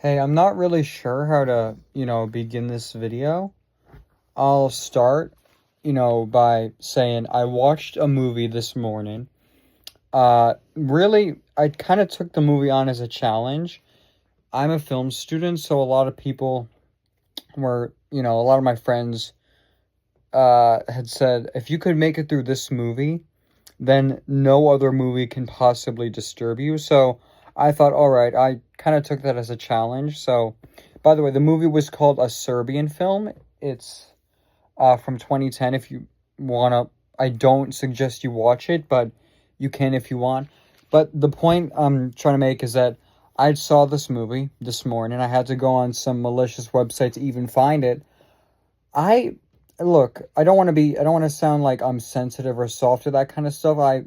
Hey, I'm not really sure how to, begin this video. I'll start, by saying I watched a movie this morning. Really, I kind of took the movie on as a challenge. I'm a film student, so a lot of people a lot of my friends had said, if you could make it through this movie, then no other movie can possibly disturb you. So I thought, all right, I kind of took that as a challenge. So, by the way, the movie was called a Serbian film. It's from 2010. If you want to, I don't suggest you watch it, but you can if you want. But the point I'm trying to make is that I saw this movie this morning. I had to go on some malicious website to even find it. I look, I don't want to sound like I'm sensitive or soft to that kind of stuff.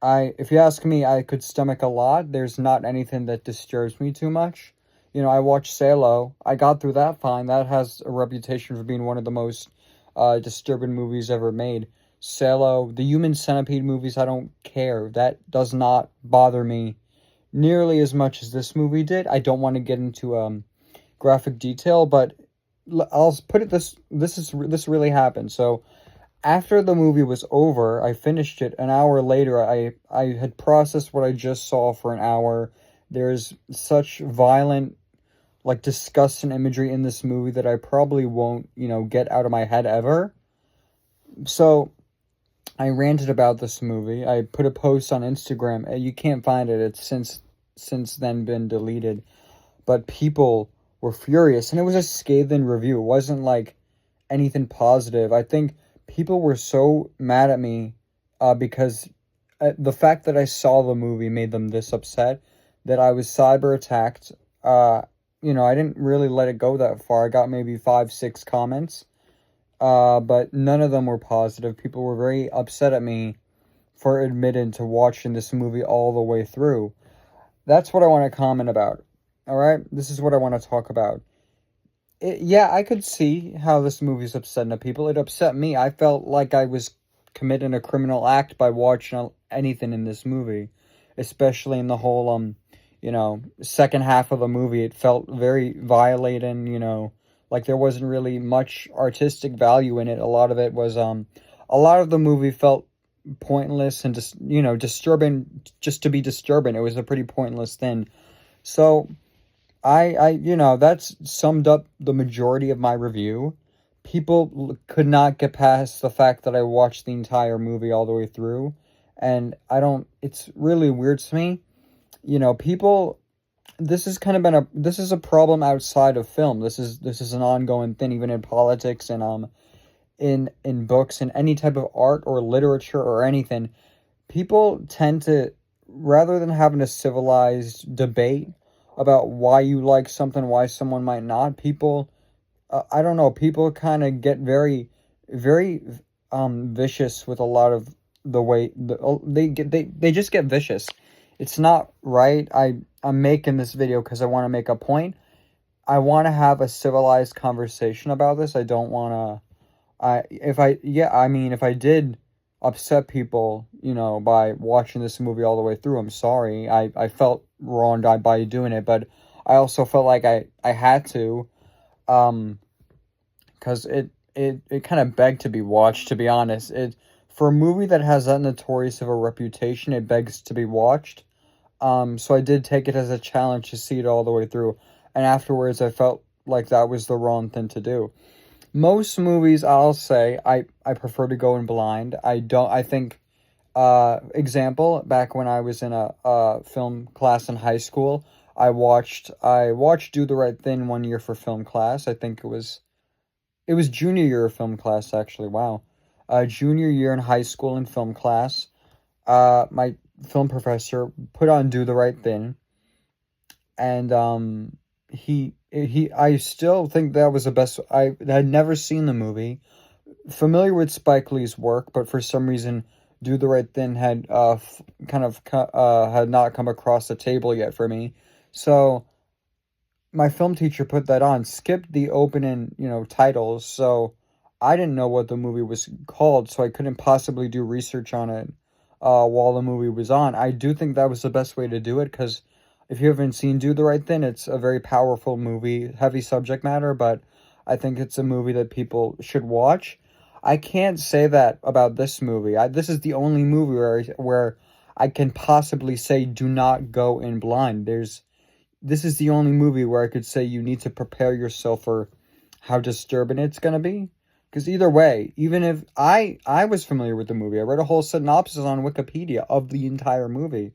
If you ask me, I could stomach a lot. There's not anything that disturbs me too much. I watched Salo. I got through that fine. That has a reputation for being one of the most disturbing movies ever made. Salo, the Human Centipede movies, I don't care. That does not bother me nearly as much as this movie did. I don't want to get into graphic detail, but I'll put it this really happened. So after the movie was over, I finished it. An hour later, I had processed what I just saw for an hour. There's such violent, like, disgusting imagery in this movie that I probably won't, get out of my head ever. So I ranted about this movie. I put a post on Instagram. You can't find it. It's since then been deleted. But people were furious, and it was a scathing review. It wasn't like anything positive. I think people were so mad at me because the fact that I saw the movie made them this upset that I was cyber attacked. I didn't really let it go that far. I got maybe 5, 6 comments, but none of them were positive. People were very upset at me for admitting to watching this movie all the way through. That's what I want to comment about. All right, this is what I want to talk about. Yeah, I could see how this movie's upsetting to people. It upset me. I felt like I was committing a criminal act by watching anything in this movie, especially in the whole second half of the movie. It felt very violating. Like there wasn't really much artistic value in it. A lot of it was a lot of the movie felt pointless and just disturbing, just to be disturbing. It was a pretty pointless thing. So that's summed up the majority of my review. People could not get past the fact that I watched the entire movie all the way through. And it's really weird to me. People, this has kind of been this is a problem outside of film. This is an ongoing thing, even in politics and, in books and any type of art or literature or anything. People tend to, rather than having a civilized debate about why you like something, why someone might not. People, I don't know. People kind of get very, very vicious with a lot of the way they just get vicious. It's not right. I'm making this video because I want to make a point. I want to have a civilized conversation about this. I don't want to. If I did upset people, by watching this movie all the way through, I'm sorry. I felt wronged by doing it, but I also felt like I had to, because it kind of begged to be watched, to be honest. For a movie that has that notorious of a reputation, it begs to be watched. So I did take it as a challenge to see it all the way through, and afterwards I felt like that was the wrong thing to do. Most movies, I'll say, I prefer to go in blind. I think, example, back when I was in a film class in high school, I watched Do the Right Thing one year for film class. I think it was junior year of film class, actually. Wow. Junior year in high school in film class, my film professor put on Do the Right Thing, and I still think that was the best. I had never seen the movie, familiar with Spike Lee's work, but for some reason, Do the Right Thing had had not come across the table yet for me. So my film teacher put that on, skipped the opening, titles. So I didn't know what the movie was called, so I couldn't possibly do research on it while the movie was on. I do think that was the best way to do it because if you haven't seen Do the Right Thing, it's a very powerful movie, heavy subject matter, but I think it's a movie that people should watch. I can't say that about this movie. This is the only movie where I can possibly say do not go in blind. This is the only movie where I could say you need to prepare yourself for how disturbing it's gonna be. Because either way, even if I was familiar with the movie, I read a whole synopsis on Wikipedia of the entire movie,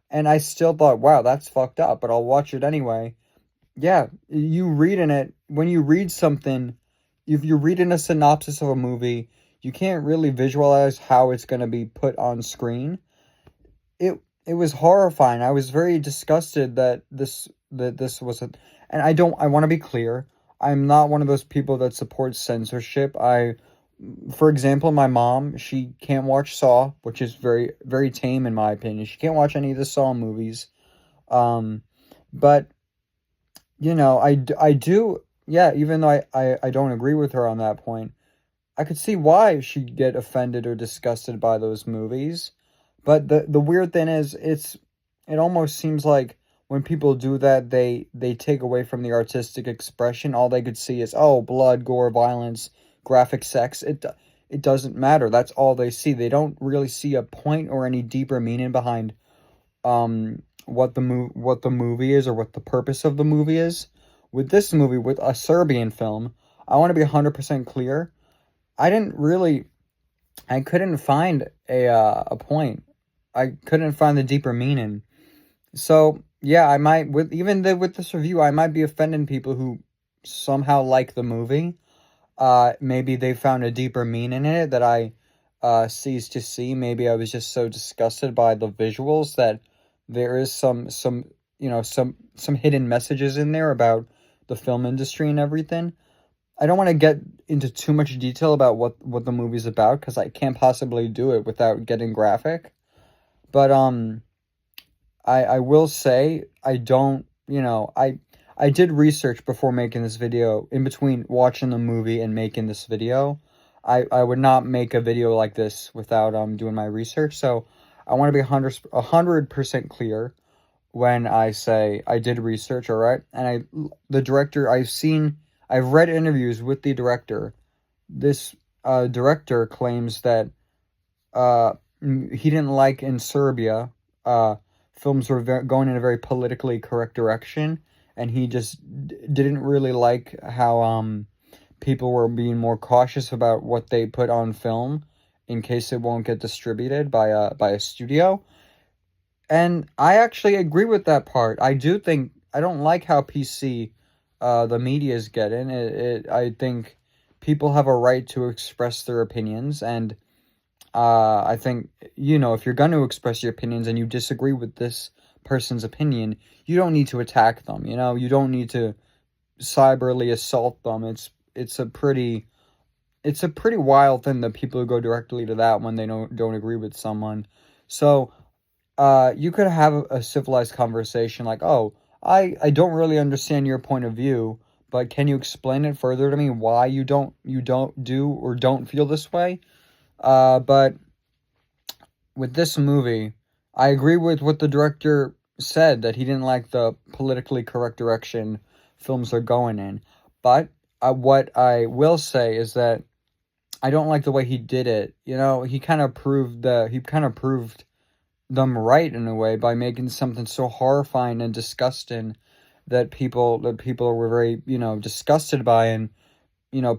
and I still thought, wow, that's fucked up, but I'll watch it anyway. Yeah, you read in it, when you read something, if you're reading a synopsis of a movie, you can't really visualize how it's going to be put on screen. It was horrifying. I was very disgusted that this was a, and I want to be clear. I'm not one of those people that supports censorship. For example, my mom, she can't watch Saw, which is very, very tame in my opinion. She can't watch any of the Saw movies. Um, but, I do, yeah, even though I don't agree with her on that point, I could see why she'd get offended or disgusted by those movies. But the weird thing is, it almost seems like when people do that, they take away from the artistic expression. All they could see is, oh, blood, gore, violence, graphic sex. It doesn't matter. That's all they see. They don't really see a point or any deeper meaning behind what the movie is or what the purpose of the movie is. With this movie, with a Serbian film, I want to be 100% clear. I couldn't find a point. I couldn't find the deeper meaning. So yeah, I might with this review, I might be offending people who somehow like the movie. Maybe they found a deeper meaning in it that I ceased to see. Maybe I was just so disgusted by the visuals that there is some hidden messages in there about the film industry and everything. I don't want to get into too much detail about what the movie's about because I can't possibly do it without getting graphic. But I will say I don't, I did research before making this video. In between watching the movie and making this video, I would not make a video like this without doing my research. So I want to be 100% clear when I say I did research, all right? And the director, I've read interviews with the director. This director claims that he didn't like in Serbia, films were going in a very politically correct direction, and he just didn't really like how people were being more cautious about what they put on film in case it won't get distributed by a studio. And I actually agree with that part. I don't like how PC the media is getting. I think people have a right to express their opinions, and I think, if you're going to express your opinions and you disagree with this person's opinion, you don't need to attack them, you don't need to cyberly assault them. It's a pretty wild thing that people go directly to that when they don't agree with someone. So you could have a civilized conversation like, oh, I don't really understand your point of view, but can you explain it further to me why you don't do or don't feel this way? But with this movie, I agree with what the director said, that he didn't like the politically correct direction films are going in. But what I will say is that I don't like the way he did it. He kind of proved them right in a way by making something so horrifying and disgusting that people were very, disgusted by, and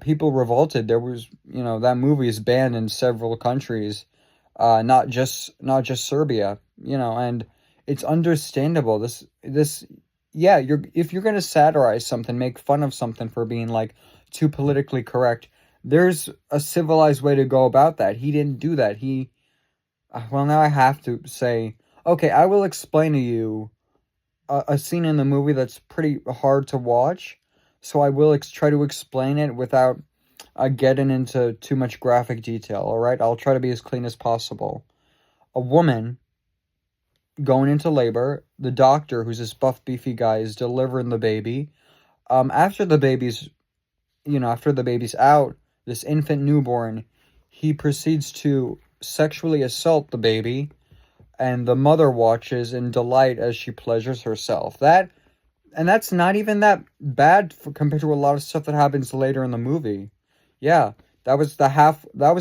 people revolted. There was, that movie is banned in several countries, not just Serbia, and it's understandable. Yeah, if you're gonna satirize something, make fun of something for being like too politically correct, there's a civilized way to go about that. He didn't do that. Well, now I have to say, okay, I will explain to you a scene in the movie that's pretty hard to watch. So I will try to explain it without getting into too much graphic detail, all right? I'll try to be as clean as possible. A woman going into labor, the doctor, who's this buff, beefy guy, is delivering the baby. After the baby's out, this infant newborn, he proceeds to sexually assault the baby, and the mother watches in delight as she pleasures herself. That's not even that bad compared to a lot of stuff that happens later in the movie. Yeah, that was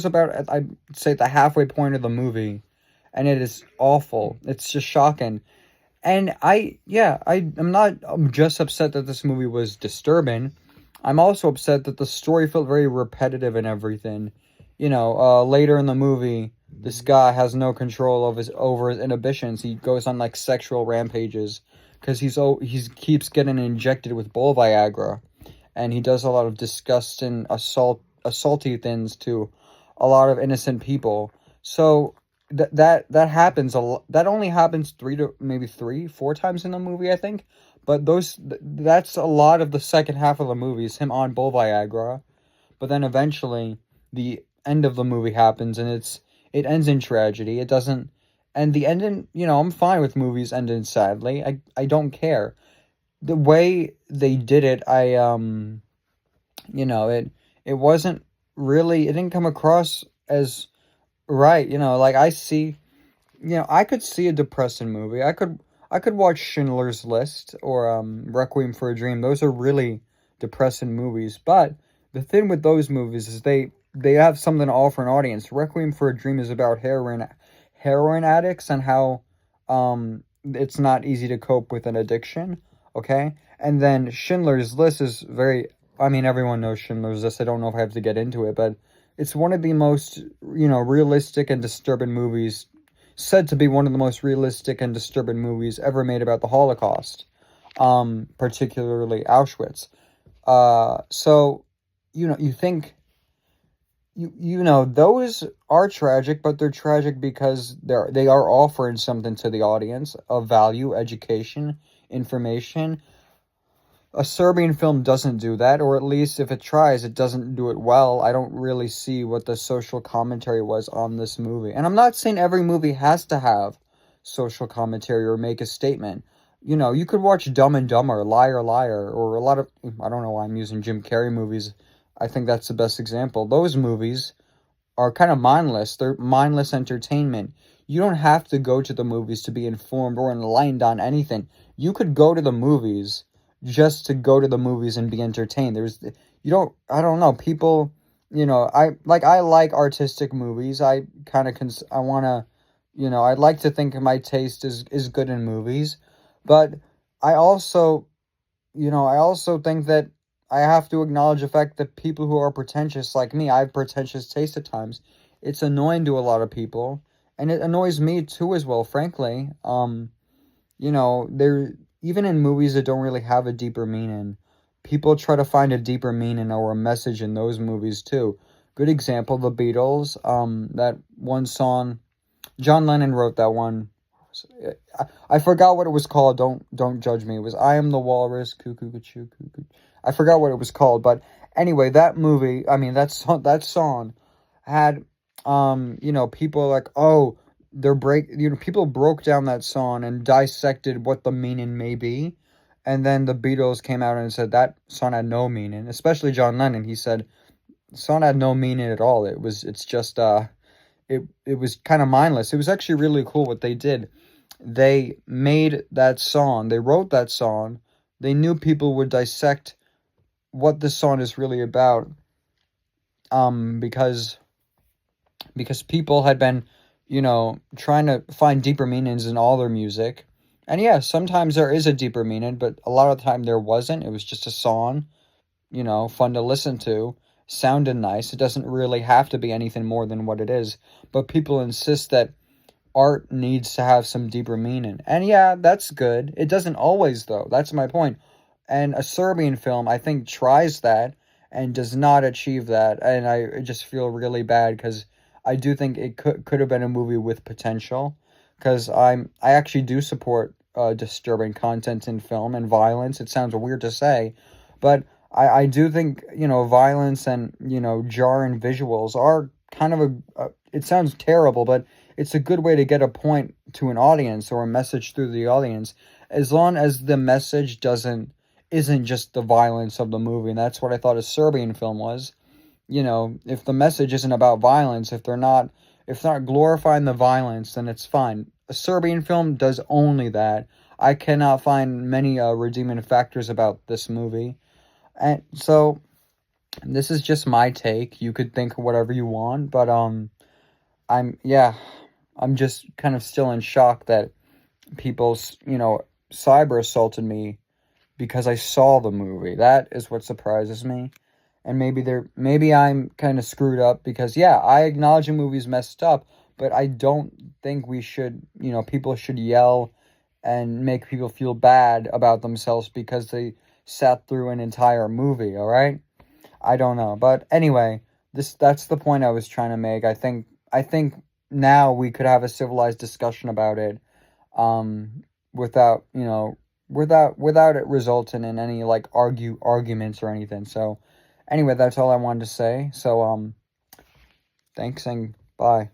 about, I'd say, the halfway point of the movie, and it is awful. It's just shocking. And I'm not just upset that this movie was disturbing. I'm also upset that the story felt very repetitive and everything. Later in the movie, this guy has no control of over his inhibitions. He goes on like sexual rampages because he's keeps getting injected with bull Viagra, and he does a lot of disgusting assaulty things to a lot of innocent people. So that happens a lot. That only happens three, 4 times in the movie, I think. But that's a lot of the second half of the movie is him on bull Viagra. But then eventually the end of the movie happens, and it ends in tragedy. It doesn't, and the ending. I'm fine with movies ending sadly. I don't care. The way they did it, it wasn't really. It didn't come across as right. Like I could see a depressing movie. I could watch Schindler's List or Requiem for a Dream. Those are really depressing movies. But the thing with those movies is they have something to offer an audience. Requiem for a Dream is about heroin addicts and how it's not easy to cope with an addiction. Okay, and then Schindler's List is very. I mean, everyone knows Schindler's List. I don't know if I have to get into it, but it's one of the most realistic and disturbing movies, said to be one of the most realistic and disturbing movies ever made about the Holocaust, particularly Auschwitz. So, you think, those are tragic, but they're tragic because they are offering something to the audience of value, education, information. A Serbian film doesn't do that, or at least if it tries, it doesn't do it well. I don't really see what the social commentary was on this movie. And I'm not saying every movie has to have social commentary or make a statement. You could watch Dumb and Dumber, Liar, Liar, or a lot of, I don't know why I'm using Jim Carrey movies. I think that's the best example. Those movies are kind of mindless. They're mindless entertainment. You don't have to go to the movies to be informed or enlightened on anything. You could go to the movies just to go to the movies and be entertained. I don't know, people, I like artistic movies. I kind of, I want to, I'd like to think my taste is good in movies, but I also, I also think that I have to acknowledge the fact that people who are pretentious like me, I have pretentious taste at times. It's annoying to a lot of people, and it annoys me too as well, frankly. There, even in movies that don't really have a deeper meaning, people try to find a deeper meaning or a message in those movies too. Good example, the Beatles. That one song, John Lennon wrote that one. I forgot what it was called. Don't judge me. It was "I Am the Walrus." Cuckoo, cuckoo, cuckoo. I forgot what it was called, but anyway, that movie. I mean, that song had people like, oh, people broke down that song and dissected what the meaning may be, and then the Beatles came out and said that song had no meaning. Especially John Lennon, he said the song had no meaning at all. It's just it was kind of mindless. It was actually really cool what they did. They made that song. They wrote that song. They knew people would dissect what this song is really about. Because people had been, trying to find deeper meanings in all their music. And yeah, sometimes there is a deeper meaning, but a lot of the time there wasn't. It was just a song, fun to listen to, sounded nice. It doesn't really have to be anything more than what it is. But people insist that art needs to have some deeper meaning. And yeah, that's good. It doesn't always, though. That's my point. And a Serbian film, I think, tries that and does not achieve that. And I just feel really bad because I do think it could have been a movie with potential, because I actually do support disturbing content in film and violence. It sounds weird to say, but I do think violence and jarring visuals are kind of it sounds terrible, but it's a good way to get a point to an audience or a message through the audience, as long as the message isn't just the violence of the movie. And that's what I thought a Serbian film was. If the message isn't about violence, if they're not glorifying the violence, then it's fine. a Serbian film does only that. I cannot find many redeeming factors about this movie. And so this is just my take. You could think whatever you want, but yeah, I'm just kind of still in shock that people, cyber assaulted me because I saw the movie. That is what surprises me. And maybe I'm kind of screwed up because, yeah, I acknowledge a movie's messed up, but I don't think we should, people should yell and make people feel bad about themselves because they sat through an entire movie, all right? I don't know. But anyway, that's the point I was trying to make. I think now we could have a civilized discussion about it, without, without it resulting in any like arguments or anything. So anyway, that's all I wanted to say. So thanks and bye.